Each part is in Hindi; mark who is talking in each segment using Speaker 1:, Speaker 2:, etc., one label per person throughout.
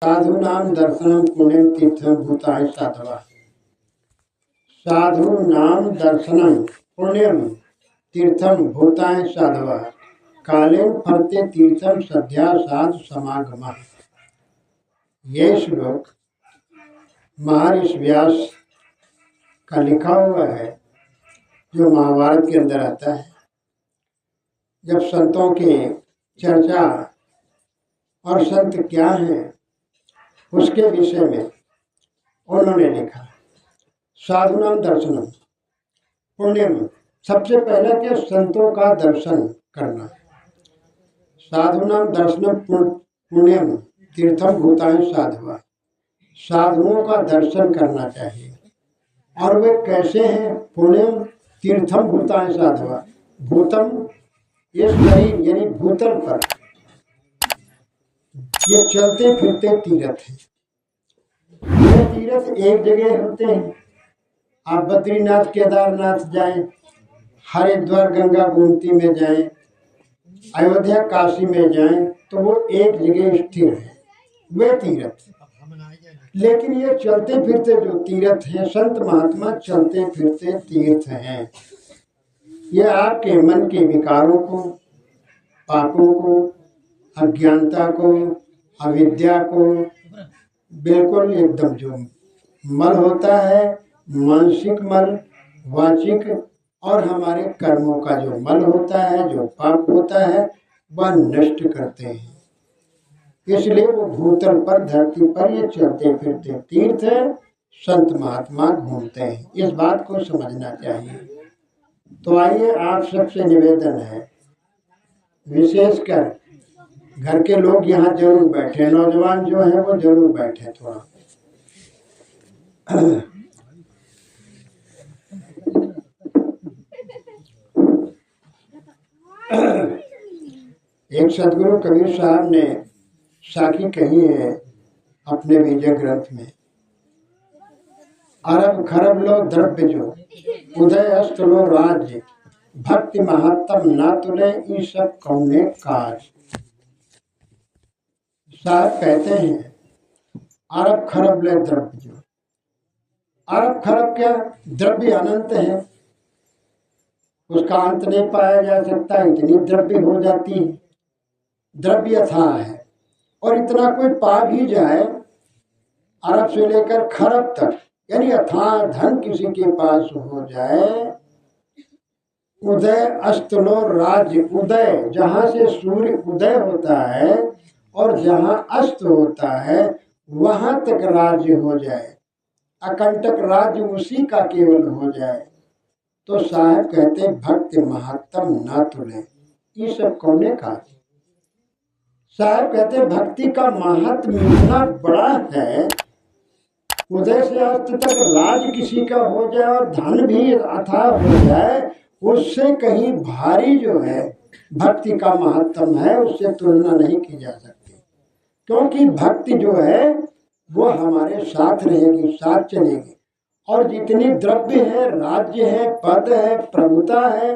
Speaker 1: साधूनां दर्शनं पुण्यं तीर्थं भूताय साधवा। साधूनां दर्शनं पुण्यं तीर्थं भूताय साधवा। कालेन फलते तीर्थम सद्या साधु समागमः। ये श्लोक महर्षि व्यास का लिखा हुआ है, जो महाभारत के अंदर आता है। जब संतों की चर्चा और संत क्या हैं उसके विषय में उन्होंने लिखा। साधुनाम दर्शनम पुण्यम, सबसे पहले क्या संतों का दर्शन करना। साधुनाम दर्शनम पुण्यम तीर्थम भूताय साधवा। साधुओं का दर्शन करना चाहिए। और वे कैसे हैं? पुण्यम तीर्थम भूताय साधवा। भूतम ये शरीर यानी भूतल पर ये चलते फिरते तीर्थ है। ये तीर्थ एक जगह होते हैं। आप बद्रीनाथ केदारनाथ जाएं, हरिद्वार गंगा गोमती में जाएं, अयोध्या काशी में जाएं, तो वो एक जगह स्थिर है, वे तीर्थ। लेकिन ये चलते फिरते जो तीर्थ हैं, संत महात्मा चलते फिरते तीर्थ हैं। ये आपके मन के विकारों को, पापों को, अज्ञानता को, अविद्या को बिल्कुल एकदम जो मल होता है, मानसिक मल, वाचिक और हमारे कर्मों का जो मल होता है, जो पाप होता है, वह नष्ट करते हैं। इसलिए वो भूतल पर, धरती पर ये चलते फिरते तीर्थ है। संत महात्मा घूमते हैं, इस बात को समझना चाहिए। तो आइए, आप सबसे निवेदन है, विशेषकर घर के लोग यहाँ जरूर बैठे, नौजवान जो है वो जरूर बैठे थोड़ा। एक सदगुरु कबीर साहब ने साखी कही है अपने विजय ग्रंथ में, अरब खरब लो द्रव्य जो उदय अस्त लो राज्य, भक्ति महत्तम ना तुले ये सब कौने काज। साहब कहते हैं अरब खरब ले द्रव्य जो। अरब खरब क्या? द्रव्य अनंत है, उसका अंत नहीं पाया जा सकता, इतनी द्रव्य हो जाती है। द्रव्य अथाह है, और इतना कोई पा भी जाए, अरब से लेकर खरब तक, यानी अथाह धन किसी के पास हो जाए। उदय अस्तलो राज्य, उदय जहाँ से सूर्य उदय होता है और जहाँ अस्त होता है वहां तक राज्य हो जाए, अकंटक राज्य उसी का केवल हो जाए, तो साहब कहते भक्ति महत्तम ना तुले ये सब कौने का। साहब कहते भक्ति का महत्व इतना बड़ा है, उदय से अस्त तक राज किसी का हो जाए और धन भी अथाह हो जाए, उससे कहीं भारी जो है भक्ति का महत्व है, उससे तुलना नहीं की जा सकती। क्योंकि भक्ति जो है वो हमारे साथ रहेगी, साथ चलेगी। और जितनी द्रव्य है, राज्य है, पद है, प्रभुता है,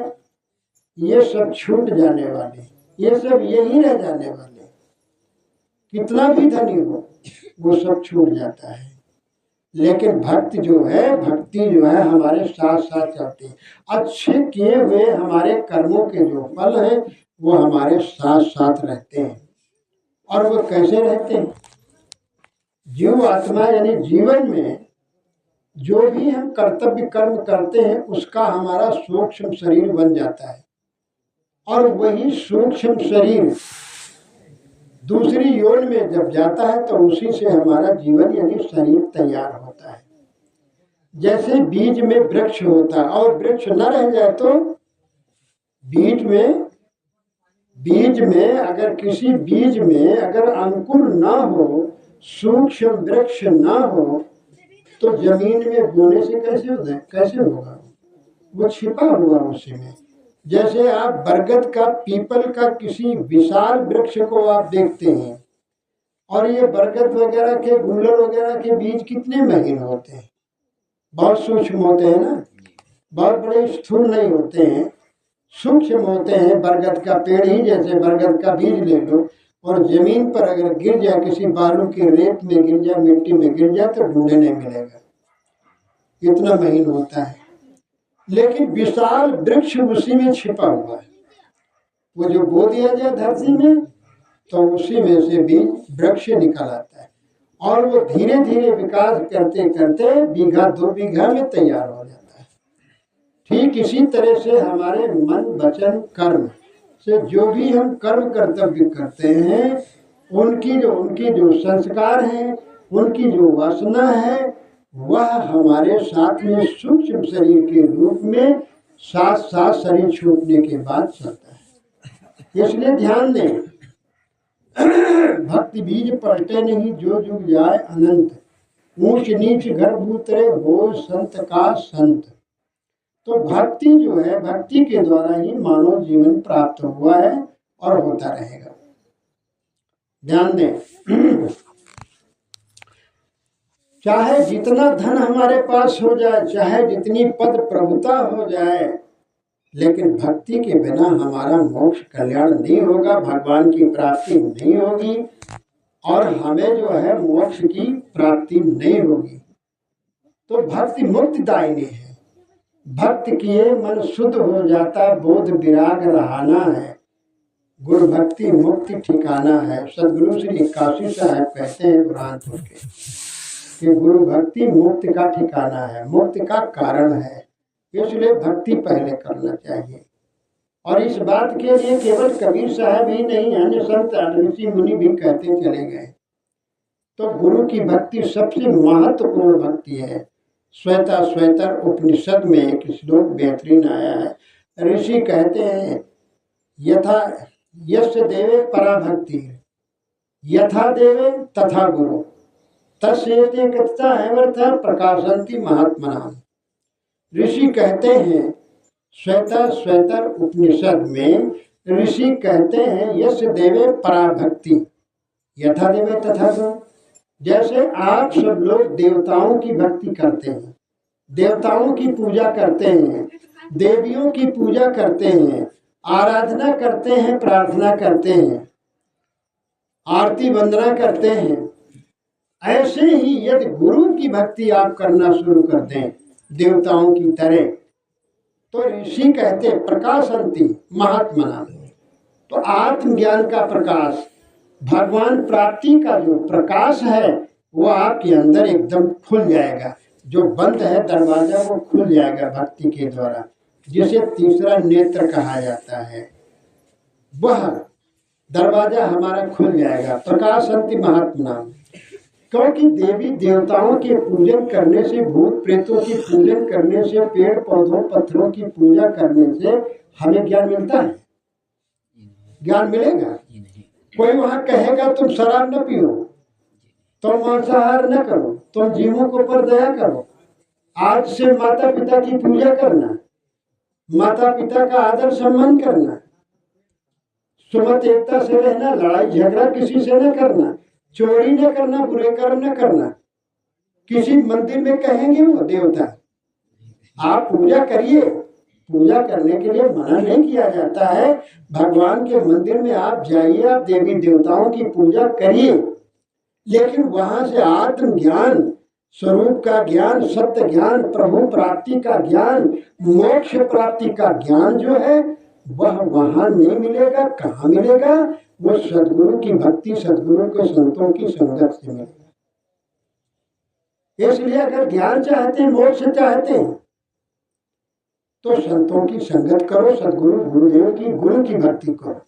Speaker 1: ये सब छूट जाने वाले, ये सब यही रह जाने वाले। कितना भी धनी हो वो सब छूट जाता है। लेकिन भक्ति जो है, भक्ति जो है हमारे साथ साथ चलती है। अच्छे किए हुए हमारे कर्मों के जो फल हैं वो हमारे साथ साथ रहते हैं। और वो कैसे रहते हैं? जीव आत्मा यानी जीवन में जो भी हम कर्तव्य कर्म करते हैं उसका हमारा सूक्ष्म शरीर बन जाता है, और वही सूक्ष्म शरीर दूसरी योनि में जब जाता है तो उसी से हमारा जीवन यानी शरीर तैयार होता है। जैसे बीज में वृक्ष होता है, और वृक्ष न रह जाए तो बीज में अगर किसी बीज में अगर अंकुर ना हो, सूक्ष्म वृक्ष ना हो, तो जमीन में बोने से कैसे होगा? वो छिपा हुआ उसी में। जैसे आप बरगद का, पीपल का किसी विशाल वृक्ष को आप देखते हैं, और ये बरगद वगैरह के, गूलर वगैरह के बीज कितने महीन होते हैं, बहुत सूक्ष्म होते हैं ना, बहुत बड़े स्थूल नहीं होते हैं, सूक्ष्म होते हैं। बरगद का पेड़ ही जैसे बरगद का बीज ले लो, और जमीन पर अगर गिर जाए, किसी बालू की रेत में गिर जाए, मिट्टी में गिर जाए, तो ढूंढने नहीं मिलेगा, इतना महीन होता है। लेकिन विशाल वृक्ष उसी में छिपा हुआ है। वो जो बो दिया जाए धरती में, तो उसी में से भी वृक्ष निकल आता है, और वो धीरे धीरे विकास करते करते बीघा 2 बीघा में तैयार हो जाता है। ठीक इसी तरह से हमारे मन वचन कर्म से जो भी हम कर्म कर्तव्य करते हैं, उनकी जो संस्कार हैं, उनकी जो वासना है, वह हमारे साथ में सूक्ष्म शरीर के रूप में साथ साथ शरीर छूटने के बाद चलता है। इसलिए ध्यान दें, भक्ति बीज पलटे नहीं, जो जुग जाए अनंत, ऊंच नीच गर्भ उतरे हो संत का संत। तो भक्ति जो है, भक्ति के द्वारा ही मानव जीवन प्राप्त हुआ है और होता रहेगा। ध्यान दें, चाहे जितना धन हमारे पास हो जाए, चाहे जितनी पद प्रभुता हो जाए, लेकिन भक्ति के बिना हमारा मोक्ष कल्याण नहीं होगा, भगवान की प्राप्ति नहीं होगी, और हमें जो है मोक्ष की प्राप्ति नहीं होगी। तो भक्ति मुक्तिदायिनी है। भक्त किए मन शुद्ध हो जाता, बोध विराग रहाना है, गुरु भक्ति मुक्ति ठिकाना है। सदगुरु श्री काशी साहब कहते हैं बुरहानपुर के कि गुरु भक्ति मुक्ति का ठिकाना है, मुक्ति का कारण है। इसलिए भक्ति पहले करना चाहिए। और इस बात के लिए केवल कबीर साहब ही नहीं, अन्य संत ऋषि मुनि भी कहते चले गए। तो गुरु की भक्ति सबसे महत्वपूर्ण भक्ति है। श्वेता श्वेतर उपनिषद में एक श्लोक बेहतरीन आया है। ऋषि कहते हैं, यथा यस्य देवे परा भक्ति, यथा देवे तथा गुरु, तस्येते गतता एवर्थः प्रकाशन्ति महात्मनाम। ऋषि कहते हैं, श्वेता श्वेतर उपनिषद में ऋषि कहते हैं, यस्य देवे परा भक्ति, यथा देवे तथा गुरु। जैसे आप सब लोग देवताओं की भक्ति करते हैं, देवताओं की पूजा करते हैं, देवियों की पूजा करते हैं, आराधना करते हैं, प्रार्थना करते हैं, आरती वंदना करते हैं, ऐसे ही यदि गुरु की भक्ति आप करना शुरू कर दें देवताओं की तरह, तो ऋषि कहते प्रकाशंति महात्मना। तो आत्मज्ञान का प्रकाश, भगवान प्राप्ति का जो प्रकाश है, वो आपके अंदर एकदम खुल जाएगा। जो बंद है दरवाजा, वो खुल जाएगा भक्ति के द्वारा, जिसे तीसरा नेत्र कहा जाता है। वह दरवाजा हमारा खुल जाएगा। प्रकाशंति महात्मा, क्योंकि देवी देवताओं के पूजन करने से, भूत प्रेतों की पूजन करने से, पेड़ पौधों पत्थरों की पूजा करने से हमें ज्ञान मिलता है? ज्ञान मिलेगा? कोई वहां कहेगा तुम शराब न पियो, तुम मांसाहार न करो, तुम जीवों के ऊपर दया करो, आज से माता पिता की पूजा करना, माता पिता का आदर सम्मान करना, सुमत एकता से रहना, लड़ाई झगड़ा किसी से न करना, चोरी न करना, बुरे कर्म न करना। किसी मंदिर में कहेंगे वो देवता, आप पूजा करिए, पूजा करने के लिए मना नहीं किया जाता है। भगवान के मंदिर में आप जाइए, आप देवी देवताओं की पूजा करिए, लेकिन वहां से आत्मज्ञान, स्वरूप का ज्ञान, सत्य ज्ञान, प्रभु प्राप्ति का ज्ञान, मोक्ष प्राप्ति का ज्ञान जो है वह वहां नहीं मिलेगा। कहाँ मिलेगा? वो सदगुरु की भक्ति, सदगुरु के संतों की संगत से मिलेगा। इसलिए अगर ज्ञान चाहते हैं, मोक्ष चाहते हैं, तो संतों की संगत करो, सदगुरु गुरुदेव की, गुरु की भक्ति करो।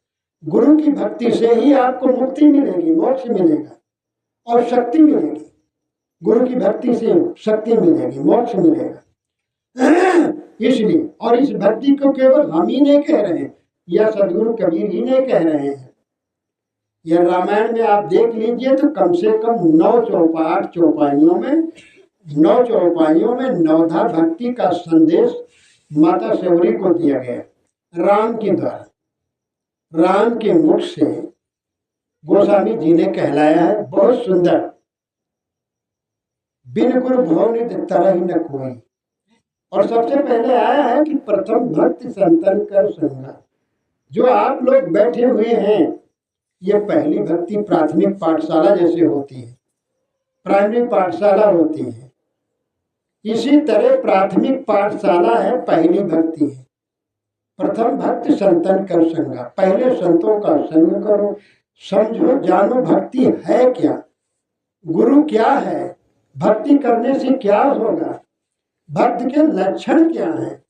Speaker 1: गुरु की भक्ति से ही आपको मुक्ति मिलेगी, मोक्ष मिलेगा और शक्ति मिलेगी। गुरु की भक्ति से शक्ति मिलेगी, मोक्ष मिलेगा। इसलिए, और इस भक्ति को केवल हम ही नहीं कह रहे हैं, या सदगुरु कबीर ही नहीं कह रहे हैं। यह रामायण में आप देख लीजिए तो कम से कम 9 चौपाइयों में नवधा भक्ति का संदेश माता शौरी को दिया गया राम के द्वारा। राम के मुख से गोस्वामी जी ने कहलाया है, बहुत सुंदर, बिन गुरु भव निधि तरहि न कोई। और सबसे पहले आया है कि प्रथम भक्त संतन कर संगा। जो आप लोग बैठे हुए हैं, ये पहली भक्ति प्राथमिक पाठशाला जैसे होती है, प्राइमरी पाठशाला होती है, इसी तरह प्राथमिक पाठशाला है पहली भक्ति है। प्रथम भक्त संतन कर संगा, पहले संतों का संग करो, समझो जानो भक्ति है क्या, गुरु क्या है, भक्ति करने से क्या होगा, भक्त के लक्षण क्या है।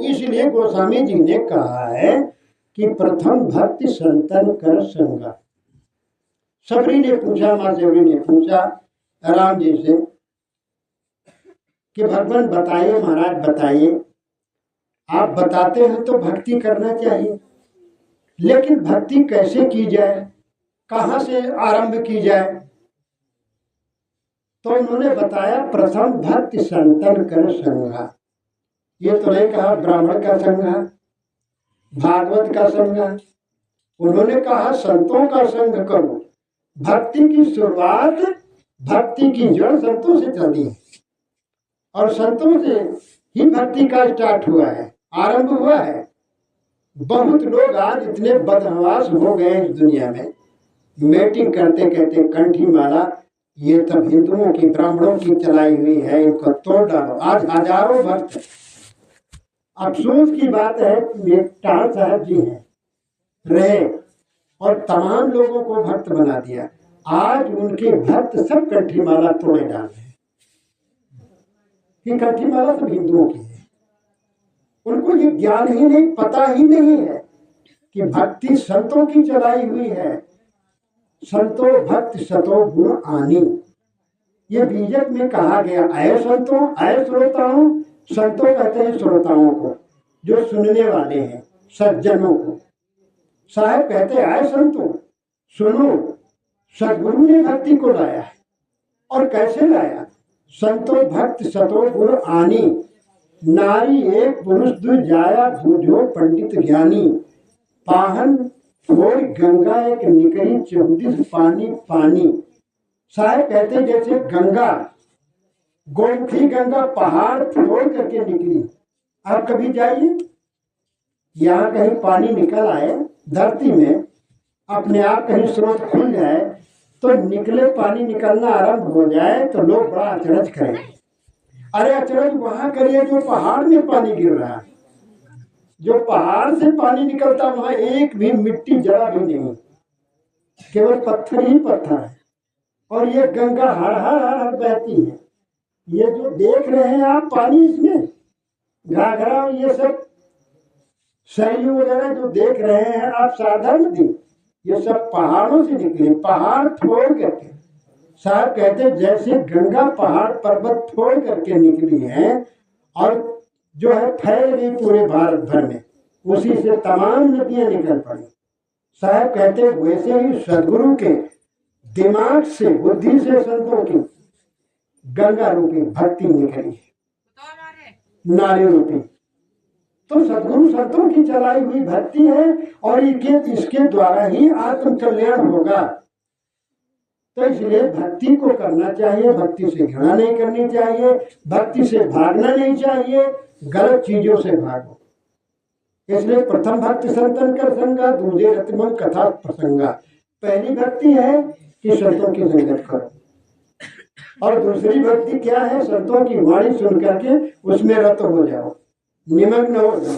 Speaker 1: इसलिए गोस्वामी जी ने कहा है कि प्रथम भक्ति संतन कर संगा। सबरी ने पूछा, माँ सबरी ने पूछा राम जी से कि भगवान बताइए, महाराज बताइए, आप बताते हैं तो भक्ति करना चाहिए, लेकिन भक्ति कैसे की जाए, कहाँ से आरंभ की जाए। तो उन्होंने बताया प्रथम भक्ति संतन कर संगा। ये तो नहीं कहा ब्राह्मण का संगा, भागवत का संगा, उन्होंने कहा संतों का संग करो। भक्ति की शुरुआत, भक्ति की जड़ संतों से चली है और संतों से ही भक्ति का स्टार्ट हुआ है, आरंभ हुआ है। बहुत लोग आज इतने बदहवास हो गए इस दुनिया में, मीटिंग करते कहते कंठी माला ये तब हिंदुओं की, ब्राह्मणों की चलाई हुई है, इनको तोड़ डालो। आज हजारों भक्त, अफसोस की बात है ये टाल साहब जी हैं रहे और तमाम लोगों को भक्त बना दिया। आज उनके भक्त सब कंठी माला तोड़े डाल रहे हैं कि कंठी माला सब हिंदुओं की है। उनको ये ज्ञान ही नहीं, पता ही नहीं है कि भक्ति संतों की चलाई हुई है। संतो भक्त सतो गुण आनी, ये बीजक में कहा गया। आय संतों, आय श्रोताओं, संतों कहते हैं श्रोताओं को, जो सुनने वाले हैं, सज्जनों को। साहब कहते हैं आय संतों सुनो, सदगुरु ने भक्ति को लाया है। और कैसे लाया? संतो भक्त सतो गुण आनी, नारी एक पुरुष दुजाया, बूझो पंडित ज्ञानी। पाहन थोड़ गंगा एक निकली, 24 पानी पानी। साहब कहते जैसे गंगा, गोमती गंगा पहाड़ फोड़ करके निकली। आप कभी जाइए, यहाँ कहीं पानी निकल आए धरती में, अपने आप कहीं स्रोत खुल जाए तो निकले पानी निकलना आरंभ हो जाए तो लोग बड़ा अचरज करेंगे। अरे अचरज वहां करिए जो पहाड़ में पानी गिर रहा है। जो पहाड़ से पानी निकलता वहां एक भी मिट्टी जरा भी नहीं, केवल पत्थर ही पत्थर है। और ये गंगा हर हर हर हर बहती है। ये जो देख रहे हैं आप पानी, इसमें घाघरा और ये सब सरयू वगैरह जो देख रहे हैं आप, साधारण नदी, ये सब पहाड़ों से निकले, पहाड़ फोड़ करके। साहब कहते जैसे गंगा पहाड़ पर्वत फोड़ करके निकली है और जो है फैल गई पूरे भारत भर में, उसी से तमाम नदियां निकल पड़ी। साहब कहते वैसे ही सदगुरु के दिमाग से, बुद्धि से संतों की गंगा रूपी भक्ति निकली है, नारी रूपी। तो सदगुरु संतों की चलाई हुई भक्ति है और इसके द्वारा ही आत्म कल्याण होगा। तो इसलिए भक्ति को करना चाहिए, भक्ति से घृणा नहीं करनी चाहिए, भक्ति से भागना नहीं चाहिए, गलत चीजों से भागो। इसलिए प्रथम भक्ति संतन कर संगा, दूजे रतिमन कथा प्रसंगा। पहली भक्ति है कि संतों की संगत करो, और दूसरी भक्ति क्या है? संतों की वाणी सुन करके उसमें रत हो जाओ, निमग्न हो जाओ,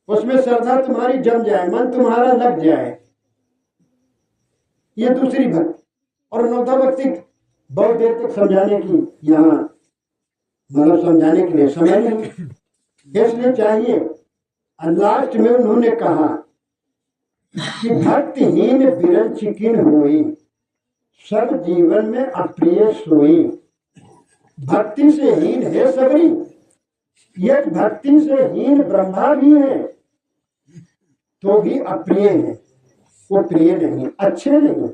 Speaker 1: उसमें श्रद्धा तुम्हारी जम जाए, मन तुम्हारा लग जाए। ये दूसरी भक्ति। और नौथा भक्ति बहुत देर तक समझाने की यहाँ मतलब समझाने के लिए समय नहीं, इसलिए चाहिए। लास्ट में उन्होंने कहा कि भक्तिहीन बिरल चिकिन हुई, सब जीवन में अप्रिय सोई। भक्ति से हीन है सबरी, ये भक्ति से हीन ब्रह्मा भी है तो भी अप्रिय है, वो प्रिय नहीं, अच्छे नहीं।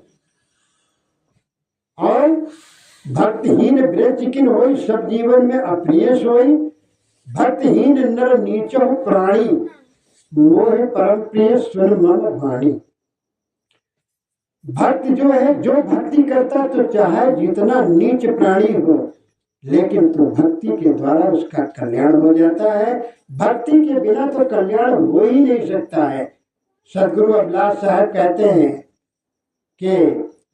Speaker 1: और भक्तिहीन बिरल चिकिन होई, सब जीवन में अप्रिय सोई। भक्तिहीन नर नीचो प्राणी, मोह परम प्रिय सुन मन वाणी। भक्त जो है, जो भक्ति करता तो चाहे जितना नीच प्राणी हो, लेकिन तो भक्ति के द्वारा उसका कल्याण हो जाता है। भक्ति के बिना तो कल्याण हो ही नहीं सकता है। सदगुरु अभिलाष साहब कहते हैं कि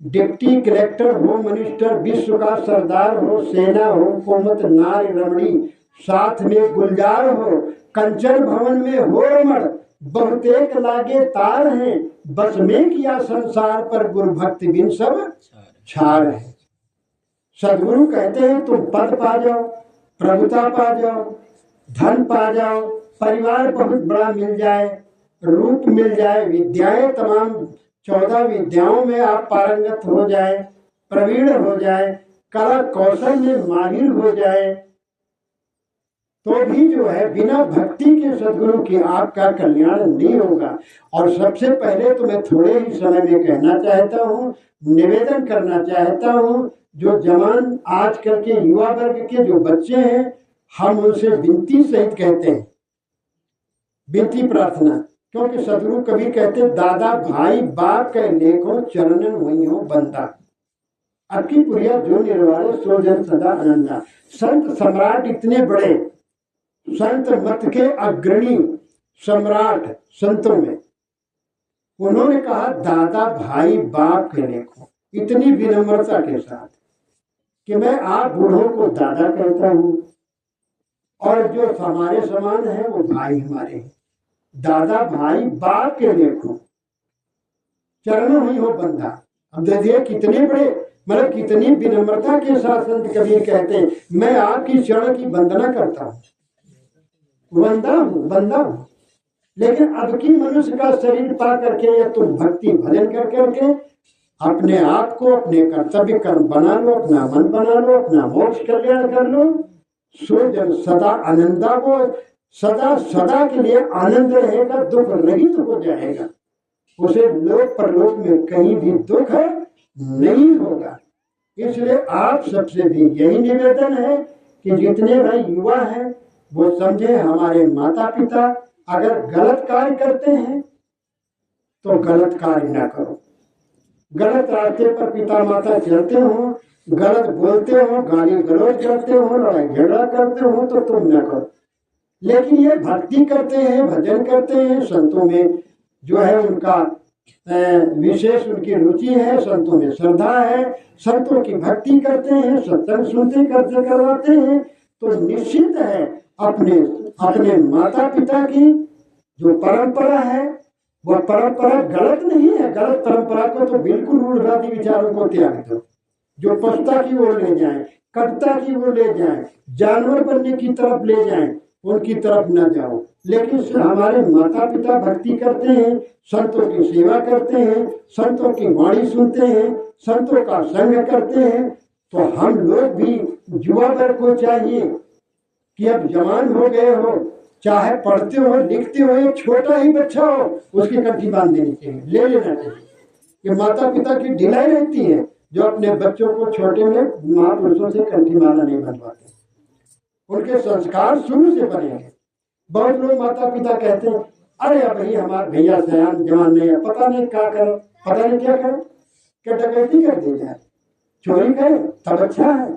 Speaker 1: डिप्टी कलेक्टर हो, मिनिस्टर, विश्व का सरदार हो, सेना हो, हुकूमत नारी रमणी, साथ में गुलजार हो, कंचन भवन में हो रमण, बहुतेक लागे तार हैं, बस में किया संसार पर गुरु भक्ति बिन सब छार है। सदगुरु कहते हैं तुम पद पा जाओ, प्रभुता पा जाओ, धन पा जाओ, परिवार बहुत बड़ा मिल जाए, रूप मिल जाए, विद्याएं तमाम 14 विद्याओं में आप पारंगत हो जाए, प्रवीण हो जाए, कला कौशल में माहिर हो जाए, तो भी जो है बिना भक्ति के सदगुरु की आपका कल्याण नहीं होगा। और सबसे पहले तो मैं थोड़े ही समय में कहना चाहता हूँ, निवेदन करना चाहता हूँ, जो जवान आजकल के युवा वर्ग के जो बच्चे हैं, हम उनसे विनती सहित कहते हैं, विनती प्रार्थना, क्योंकि सदगुरु कभी कहते दादा भाई बाप के लेखों चरणन हुई हो बंदा, अकी पुरिया जो निर्वाणे सो जन सदा आनंदा। संत सम्राट इतने बड़े, संत मत के अग्रणी सम्राट संतों में, उन्होंने कहा दादा भाई बाप के लेखों, इतनी विनम्रता के साथ कि मैं आप बूढ़ों को दादा कहता हूँ और जो हमारे समान है वो भाई हमारे हैं। दादा भाई बाप के लेखों चरण हुई हो बंदा। अब देखिए कितने बड़े, मतलब कितनी विनम्रता के साथ संत कबीर कहते हैं मैं आपकी चरण की वंदना करता हूँ, बंदा हूँ, बंदा हूँ। लेकिन अब की मनुष्य का शरीर पा करके या तुम भक्ति भजन कर करके अपने आप को अपने कर्तव्य कर्म बना लो, अपना मन बना लो, अपना मोक्ष कल्याण कर लो, सो जन सदा आनंदा को सदा सदा के लिए आनंद रहेगा, दुख रहित हो जाएगा, उसे लोक परलोक में कहीं भी दुख नहीं होगा। इसलिए आप सबसे भी यही निवेदन है कि जितने भाई युवा हैं वो समझे हमारे माता पिता अगर गलत कार्य करते हैं तो गलत कार्य ना करो। गलत रास्ते पर पिता माता चलते हो, गलत बोलते हो, गाली गलौज करते हो, लड़ाई झगड़ा करते हो तो तुम न करो। लेकिन ये भक्ति करते हैं, भजन करते हैं, संतों में जो है उनका विशेष उनकी रुचि है, संतों में श्रद्धा है, संतों की भक्ति करते हैं, सत्संग सुनते करते करवाते हैं, तो निश्चित है अपने अपने माता पिता की जो परंपरा है वह परंपरा गलत नहीं है। गलत परंपरा को तो बिल्कुल रूढ़वादी विचारों को त्याग दो, जो पशुता की ओर ले जाए, कटुता की ओर ले जाए, जानवर बनने की तरफ ले जाए, उनकी तरफ न जाओ। लेकिन हमारे माता पिता भक्ति करते हैं, संतों की सेवा करते हैं, संतों की वाणी सुनते हैं, संतों का संग करते हैं, तो हम लोग भी युवा वर्ग को चाहिए कि अब जवान हो गए हो, चाहे पढ़ते हो लिखते हो, एक छोटा ही बच्चा हो उसकी कंठी बांध देनी चाहिए, ले लेना चाहिए। कि माता पिता की ढिलाई रहती है जो अपने बच्चों को छोटे में महापुरुषों से कंठी माला नहीं बनवाते, उनके संस्कार शुरू से बनेंगे। बहुत लोग माता पिता कहते हैं अरे अब भाई हमारे भैया सयान जवान नहीं है, पता नहीं क्या करे, पता नहीं क्या करे, क्या डकैती कर दी जाए, चोरी करे तब अच्छा है,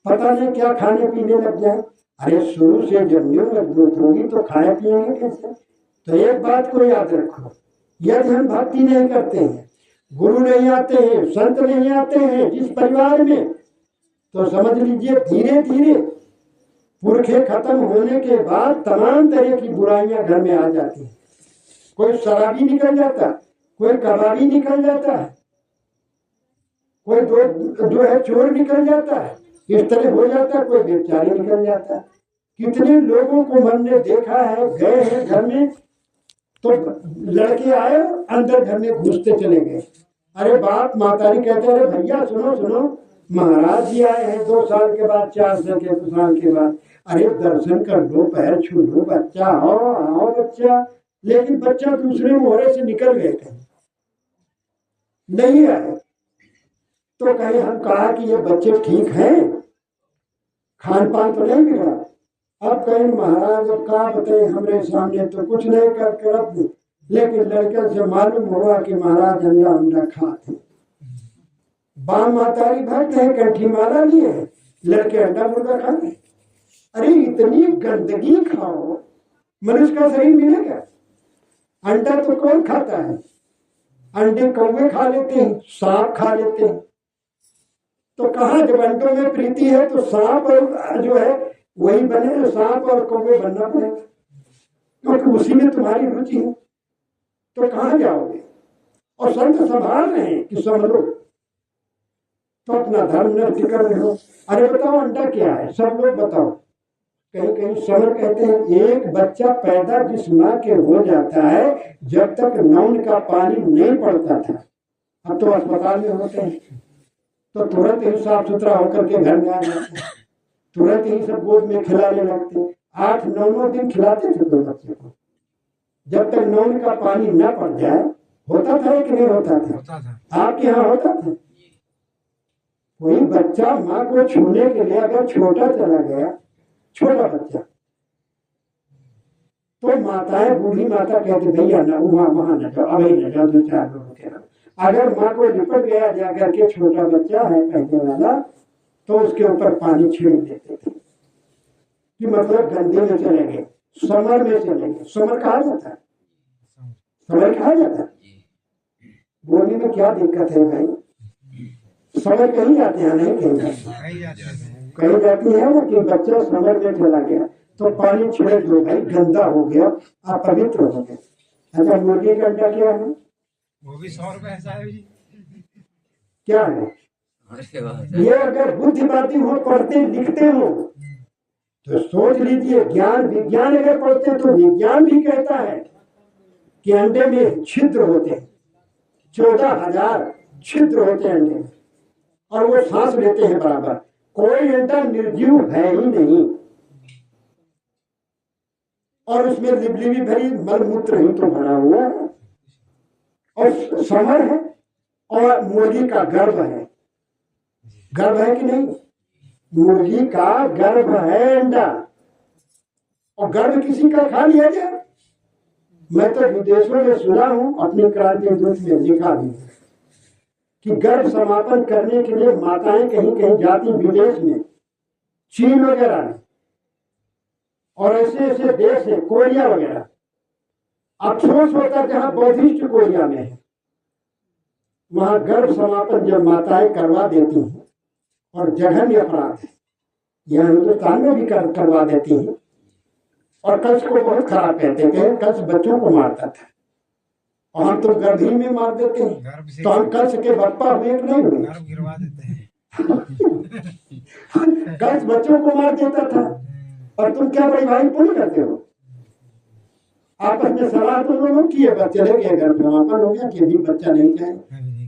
Speaker 1: पता नहीं क्या खाने पीने लग जाए। अरे शुरू से जब न्यू मजबूत होगी तो खाए पिएंगे कैसे। तो एक बात को याद रखो, यदि हम भक्ति नहीं करते हैं, गुरु नहीं आते हैं, संत नहीं आते हैं जिस परिवार में, तो समझ लीजिए धीरे धीरे पुरखे खत्म होने के बाद तमाम तरह की बुराइयां घर में आ जाती हैं। कोई शराबी निकल जाता, कोई कबाबी निकल जाता है, कोई जो है चोर निकल जाता है, इस तरह हो जाता है, कोई बेचारी निकल जाता है। कितने लोगों को हमने देखा है, गए हैं घर में तो लड़के आए अंदर घर में घुसते चले गए। अरे बाप मातारी कहते अरे भैया सुनो सुनो, महाराज जी आए हैं 2 साल के बाद, 4 साल के बाद, अरे दर्शन कर लो, पैर छू लो, बच्चा आओ आओ बच्चा। लेकिन बच्चा दूसरे मोहरे से निकल गए थे, नहीं आए। तो कहीं हम कहा कि ये बच्चे ठीक हैं, खान पान तो नहीं बिगड़ा। अब कहीं महाराज अब कहा बताए, हमारे सामने तो कुछ नहीं कर रख, लेकिन लड़के से मालूम हुआ कि महाराज अंडा अंडा खाते। बाम मातारी भक्त है, कंठी माला लिए है, लड़के अंडा मुर्गा खाते। अरे इतनी गंदगी खाओ, मनुष्य का शरीर मिलेगा? अंडा तो कौन खाता है? अंडे कौवे खा लेते हैं, सांप खा लेते हैं। तो कहाँ, जब अंडों में प्रीति है तो सांप और जो है वही बने, सांप और कौवे बनना पड़ेगा, क्योंकि उसी में तुम्हारी रुचि है। तो कहाँ जाओगे? और संत संभाल रहे हैं कि समझो, तो अपना धर्म नष्ट कर रहे हो। अरे बताओ अंडा क्या है, सब लोग बताओ। कहीं कहीं समर कहते हैं एक बच्चा पैदा जिस माँ के हो जाता है, जब तक नौन का पानी नहीं पड़ता था, अब तो अस्पताल में होते हैं, तो तुरंत ही साफ सुथरा होकर के घर में आ जाते हैं, तुरंत ही सब गोद में खिलाने लगते हैं। 8-9 दिन खिलाते थे तो बच्चे को, जब तक नौन का पानी न पड़ जाए। होता था कि नहीं होता था? आपके यहाँ होता था? कोई बच्चा माँ को छूने के लिए अगर छोटा चला गया, छोटा बच्चा, तो माताएं, बूढ़ी माता कहती भैया ना वहां न जाओ, अभी न जाओ, 2-4 लोग के। अगर माँ को लिपट गया जाकर के छोटा बच्चा है पहले वाला, तो उसके ऊपर पानी छिड़क देते थे कि मतलब गंदे में चले गए, समर में चले गए। समर कहा जाता है, समर कहा जाता है। बोलने में क्या दिक्कत है भाई? समर कहीं जाते हैं, नहीं कहीं जाती है ना कि बच्चा समर में चला गया तो पानी छिड़क दो भाई, गंदा हो गया, आप पवित्र हो गए। अच्छा, मुर्गी का अंडा क्या है? वो भी 100 रुपए है। क्या है ये? अगर बुद्धिवादी हो, पढ़ते लिखते हो, तो सोच लीजिए। ज्ञान विज्ञान अगर पढ़ते तो विज्ञान भी कहता है कि अंडे में छिद्र होते हैं, 14,000 छिद्र होते हैं अंडे में, और वो सांस लेते हैं बराबर। कोई अंडा निर्जीव है ही नहीं, और उसमें लिबलिबी भरी मलमूत्र ही तो भरा हुआ है, और समर है, और मुर्गी का गर्भ है। गर्भ है कि नहीं? मुर्गी का गर्भ है अंडा, और गर्भ किसी का खा लिया जाए। मैं तो विदेशों में सुना हूं, अपनी क्रांति दूत में लिखा भी कि गर्भ समापन करने के लिए माताएं कहीं कहीं जाती विदेश में, चीन वगैरह में, और ऐसे ऐसे देश है, कोरिया वगैरह। अफसोस होता जहां बौद्धिस्ट कोरिया में है, वहां गर्भ समापन जब माताएं करवा देती हैं, और जघन्य अपराध है, यह हिंदुस्तान में भी करवा देती हैं, और कंस को बहुत खराब कहते हैं, कंस बच्चों को मारता था, और हम तो गर्भ ही में मार देते हैं, तो हम कंस के बप्पा हुए कि नहीं हुए? गर्भ गिरवा देते हैं। कंस बच्चों को मार देता था, और तुम क्या बड़ी भाई पूरी करते हो? आपस में सलाह तो लोगों की है, चले गए घर समापन हो गया कि भी बच्चा नहीं चाहिए,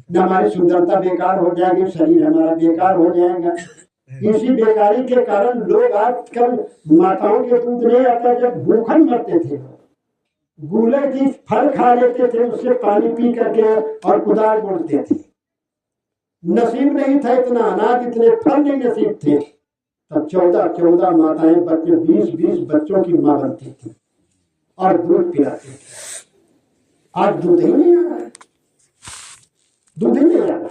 Speaker 1: न हमारी सुंदरता बेकार हो जाएगी, शरीर हमारा बेकार हो जाएगा। इसी बेकारी के कारण लोग आजकल माताओं के दूध नहीं आता, जब भूखन मरते थे, गूले की फल खा लेते थे, उससे पानी पी करके और कुदार बोलते थे। नसीब नहीं था इतना अनाज, इतने फल नहीं नसीब थे, तब 14 माताएं बच्चे 20 बच्चों की मां बनती थी और दूध पिलाती थी। आज दूध ही नहीं आ रहा है, दूध ही नहीं आ रहा।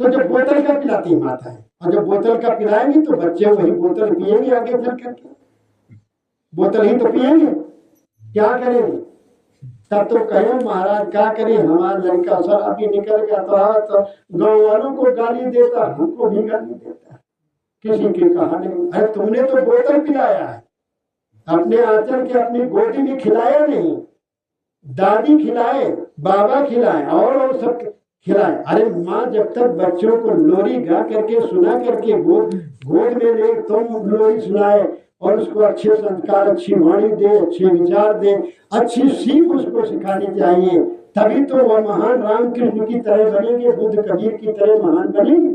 Speaker 1: तो जब बोतल का पिलाती माता है, और जब बोतल का पिलाएंगे तो बच्चे वही बोतल पिएंगे आगे चल करके, बोतल ही तो पिएंगे, क्या करेंगे? तब तो कहे महाराज क्या करें, हमारा लड़का शराबी निकल गया तो गाँव वालों को गाली देता, हमको भी गाली देता, किसी के कहा नहीं। अरे तुमने तो बोतल पिलाया है, अपने आंचल के अपनी गोदी में खिलाया नहीं, दादी खिलाए, बाबा खिलाए, और सब खिलाए। अरे माँ जब तक बच्चों को लोरी गा करके सुना करके गोद में ले, तुम लोरी सुनाए और उसको अच्छे संस्कार, अच्छी वाणी दे, अच्छे विचार दे, अच्छी सीख उसको सिखानी चाहिए, तभी तो वह महान रामकृष्ण की तरह बनेंगे, बुद्ध कबीर की तरह महान बनेंगे।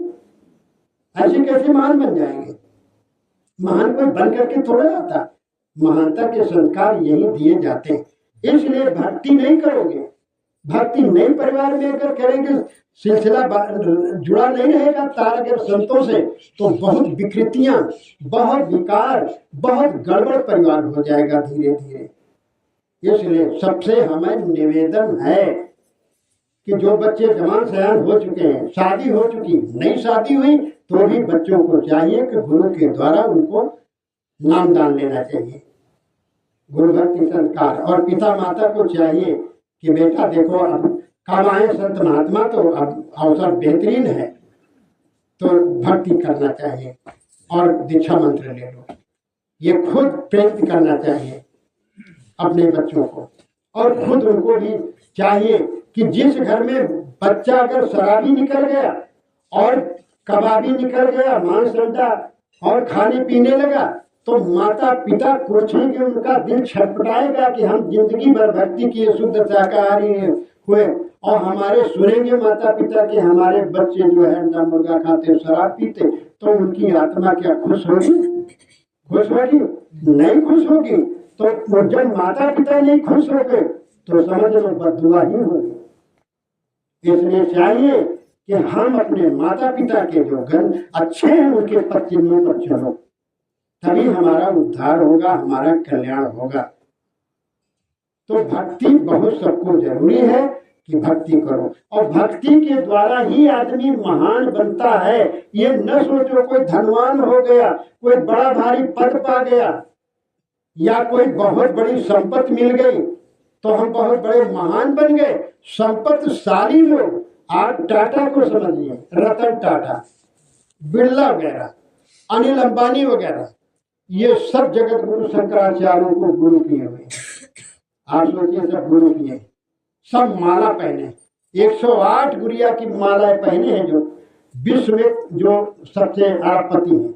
Speaker 1: ऐसे कैसे महान बन जाएंगे? महान कोई बन करके थोड़ा जाता, महानता के संस्कार यही दिए जाते हैं। इसलिए भक्ति नहीं करोगे, भक्ति नए परिवार में अगर करेंगे, सिलसिला जुड़ा नहीं रहेगा तारक संतों से, तो बहुत विकृतियां, बहुत विकार, बहुत गड़बड़ परिवार हो जाएगा धीरे धीरे। इसलिए सबसे हमें निवेदन है कि जो बच्चे जवान सयान हो चुके हैं, शादी हो चुकी, नई शादी हुई, तो भी बच्चों को चाहिए कि गुरु के द्वारा उनको नामदान लेना चाहिए। गुरु भक्ति संस्कार। और पिता माता को चाहिए कि बेटा देखो अब कब आए संत महात्मा, तो अब अवसर बेहतरीन है, तो भक्ति करना चाहिए और दीक्षा मंत्र ले लो। ये खुद प्रेरित करना चाहिए अपने बच्चों को, और खुद उनको भी चाहिए कि जिस घर में बच्चा अगर शराबी निकल गया और कबाबी निकल गया, मांस अंडा और खाने पीने लगा, तो माता पिता कोसेंगे, उनका दिल छटपटाएगा कि हम जिंदगी भर भक्ति किए, शुद्ध शाकाहारी हुए, और हमारे सुनेंगे माता पिता कि हमारे बच्चे जो है अंडा मुर्गा खाते, शराब पीते, तो उनकी आत्मा क्या खुश होगी? खुश होगी? नहीं खुश होगी। तो जब माता पिता नहीं खुश हो गए तो समझ लो बददुआ ही होगी। इसलिए चाहिए कि हम अपने माता पिता के जो गण अच्छे हैं उनके पच्चिन्हों पर चलो, तभी हमारा उद्धार होगा, हमारा कल्याण होगा। तो भक्ति बहुत सबको जरूरी है कि भक्ति करो, और भक्ति के द्वारा ही आदमी महान बनता है। ये न सोचो कोई धनवान हो गया, कोई बड़ा भारी पद पा गया, या कोई बहुत बड़ी संपत्ति मिल गई तो हम बहुत बड़े महान बन गए। संपत्तिशाली लोग, आप टाटा को समझिए, रतन टाटा, बिरला वगैरह, अनिल अंबानी वगैरह, ये सब जगत गुरु शंकराचार्यों को गुरु किए हुए। आप सोचिए, सब गुरु किए, सब माला पहने, 108 गुड़िया की मालाएं पहने हैं, जो विश्व में जो सबसे अरबपति हैं,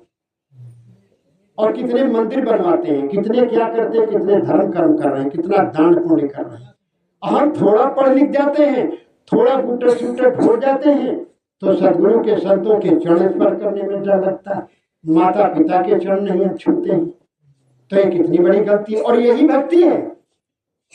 Speaker 1: और कितने मंदिर बनवाते हैं, कितने क्या करते हैं, कितने धर्म कर्म कर रहे हैं, कितना दान पुण्य कर रहे हैं। हम थोड़ा पढ़ लिख जाते हैं, थोड़ा गुटर सुटर हो जाते हैं, तो सदगुरु के संतों के चरण स्पर्श करने में डर लगता है, माता पिता के चरण नहीं छूते हैं, तो ये कितनी बड़ी गलती। और यही भक्ति है।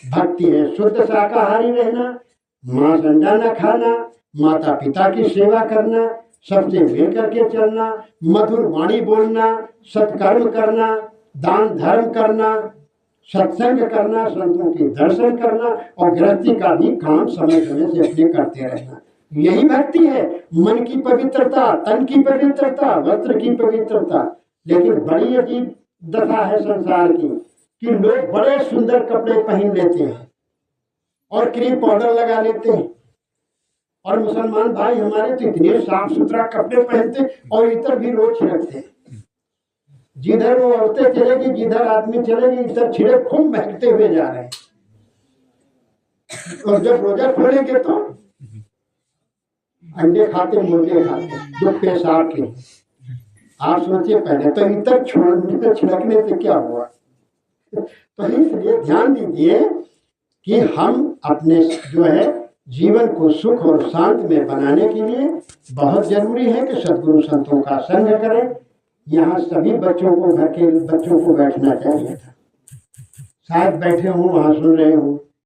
Speaker 1: भक्ति है शुद्ध शाकाहारी रहना, मांस अंडा न खाना, माता पिता की सेवा करना, सबसे मिल करके चलना, मधुर वाणी बोलना, सत्कर्म करना, दान धर्म करना, सत्संग करना, संतों के दर्शन करना, और गृहस्थी का भी काम समय समय से अपने करते रहना। यही भक्ति है। मन की पवित्रता, तन की पवित्रता, वस्त्र की पवित्रता। लेकिन बड़ी अजीब दशा है संसार की कि लोग बड़े सुंदर कपड़े पहन लेते हैं और क्रीम पाउडर लगा लेते हैं, और मुसलमान भाई हमारे तो इतने साफ सुथरा कपड़े पहनते और इतर भी रोज छिड़कते। जिधर वो औरतें चलेगी, जिधर आदमी चलेगी, इधर छिड़क खूब महकते हुए जा रहे हैं, और जब रोजा खोलेंगे तो अंडे खाते, मुर्गे खाते, जो पेशाब के। आप सोचिए, पहले तो इतर छोड़ने छिड़कने से क्या हुआ। तो इसलिए ध्यान दीजिए कि हम अपने जो है जीवन को सुख और शांत में बनाने के लिए बहुत जरूरी है कि सदगुरु संतों का संग करें। यहाँ सभी बच्चों को, घर के बच्चों को बैठना चाहिए था, शायद बैठे हों, वहाँ सुन रहे हों,